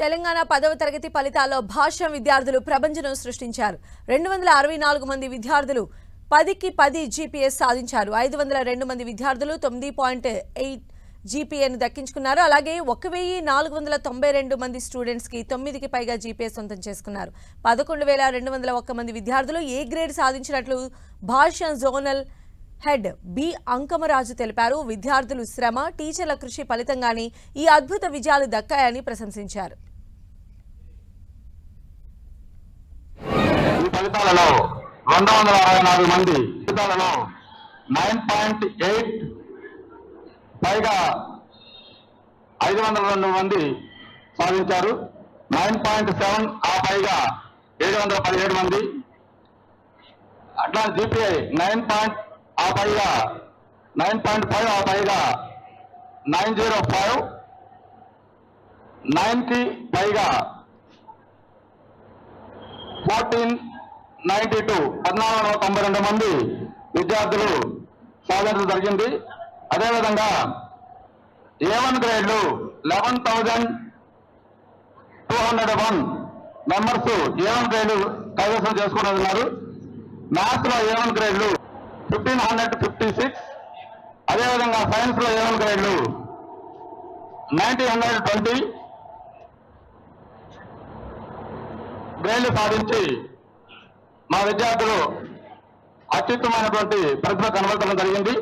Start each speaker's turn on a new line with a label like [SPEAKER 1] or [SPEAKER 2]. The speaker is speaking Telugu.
[SPEAKER 1] తెలంగాణ 10వ తరగతి ఫలితాల్లో భాష్యం విద్యార్థులు ప్రపంచం సృష్టించారు. 264 మంది విద్యార్థులు 10కి 10 జీపీఎస్ సాధించారు. 502 మంది విద్యార్థులు 9.8 జీపీఏను దక్కించుకున్నారు. అలాగే 1492 మంది స్టూడెంట్స్ కి 9కి పైగా జీపీఎస్ సొంతం చేసుకున్నారు. 11201 మంది విద్యార్థులు ఏ గ్రేడ్ సాధించినట్లు Bhashyam zonal head B Ankamaraju తెలిపారు. విద్యార్థులు శ్రమ, టీచర్ల కృషి ఫలితంగానే ఈ అద్భుత విజయాలు దక్కాయని ప్రశంసించారు.
[SPEAKER 2] ఈ ఫలితాలలో 264 మంది ఫలితాలలో 9.8 పైగా 502 మంది సాధించారు. 9.7 ఆ పైగా 717 మంది. అట్లా జీపీఐ 9 ఆ పైగా 9.5 ఆ పైగా 905, 9కి పైగా 1492 1492 మంది విద్యార్థులు సాధించడం జరిగింది. అదేవిధంగా A1 గ్రేడ్లు 11,201 మెంబర్స్ A1 గ్రేడ్లు కైవసం చేసుకున్నారు. మ్యాథ్స్ లో A1 గ్రేడ్లు 1556, అదేవిధంగా సైన్స్ లో A1 గ్రేడ్లు 1920 గ్రేడ్లు సాధించి మా విద్యార్థులు అత్యుత్తమైనటువంటి ప్రతిభ కనబడటం జరిగింది.